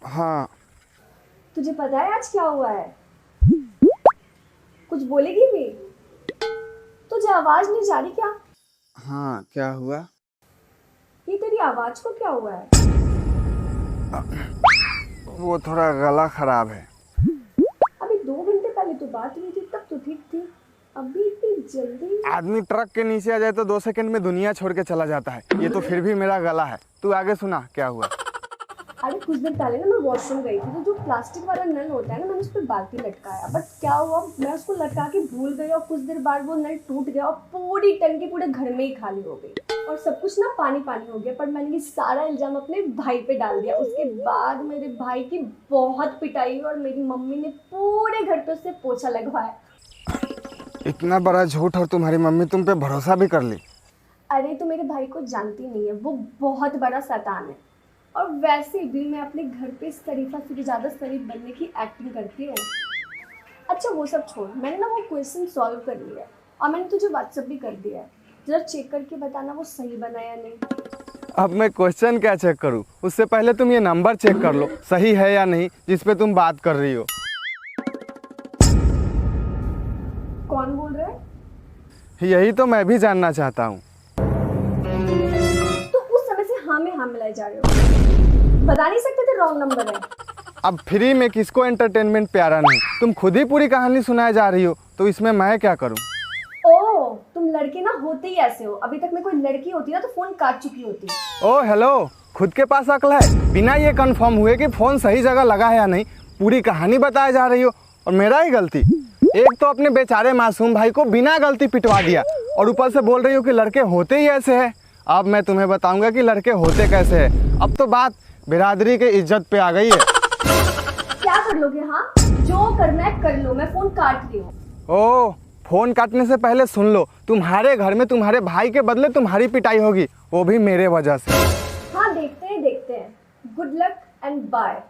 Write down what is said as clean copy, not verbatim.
हाँ। तुझे पता है आज क्या हुआ है? कुछ बोलेगी भी? तुझे आवाज नहीं जा रही क्या? हाँ, क्या हुआ? ये तेरी आवाज को क्या हुआ है? वो थोड़ा गला खराब है। अभी 2 घंटे पहले तो बात हुई थी, तब तो ठीक थी। अभी इतनी जल्दी? आदमी ट्रक के नीचे आ जाए तो 2 सेकंड में दुनिया छोड़ के चला जाता है। ये तो फिर भी मेरा गला है। तू आगे सुना क्या हुआ। अरे कुछ दिन पहले ना मैं वॉशरूम गई थी, तो जो प्लास्टिक वाला नल होता है ना, मैंने उस पर बाल्टी लटकाया। बट क्या हुआ, मैं उसको लटका के भूल गई और कुछ देर बाद वो नल टूट गया और पूरी टंकी पूरे घर में ही खाली हो गई और सब कुछ ना पानी पानी हो गया। पर मैंने ये सारा इल्जाम अपने भाई पे डाल दिया। उसके बाद मेरे भाई की बहुत पिटाई हुई और मेरी मम्मी ने पूरे घर पे उससे पोछा लगवाया। इतना बड़ा झूठ और तुम्हारी मम्मी तुम पे भरोसा भी कर ली? अरे तो मेरे भाई को जानती नहीं है, वो बहुत बड़ा शैतान है। और वैसे भी मैं अपने घर पे शरीफा से भी ज़्यादा शरीफ बनने की एक्टिंग करती हूँ। अच्छा वो सब छोड़, मैंने ना वो क्वेश्चन सॉल्व कर लिया है और मैंने तुझे व्हाट्सएप भी कर दिया है। जरा चेक करके बताना वो सही बना या नहीं। अब मैं क्वेश्चन क्या चेक करूँ? उससे पहले तुम ये नंबर चेक कर लो सही है या नहीं जिस पे तुम बात कर रही हो। कौन बोल रहा है? यही तो मैं भी जानना चाहता हूँ। तो उस समय से हाँ में हाँ मिलाए जा रहे हो। बता नहीं सकते थे रॉन्ग नंबर है। अब फ्री में किसको एंटरटेनमेंट प्यारा नहीं? तुम खुद ही पूरी कहानी सुनाए जा रही हो तो इसमें मैं क्या करूँ? ओह तुम लड़के ना होते ही ऐसे हो। अभी तक मैं कोई लड़की होती ना तो फोन काट चुकी होती। ओ हेलो, खुद के पास अक्ल है? बिना ये कंफर्म हुए कि फोन सही जगह लगा है या नहीं पूरी कहानी बताए जा रही हो और मेरा ही गलती। एक तो अपने बेचारे मासूम भाई को बिना गलती पिटवा दिया और ऊपर से बोल रही हो कि लड़के होते ही ऐसे हैं। अब मैं तुम्हें बताऊंगा कि लड़के होते कैसे हैं। अब तो बात बिरादरी के इज्जत पे आ गई है। क्या कर लोगे? हाँ जो करना है कर लो, मैं फोन काट रही हूँ। ओ, फोन काटने से पहले सुन लो, तुम्हारे घर में तुम्हारे भाई के बदले तुम्हारी पिटाई होगी, वो भी मेरे वजह से। हाँ देखते हैं। Good luck and bye.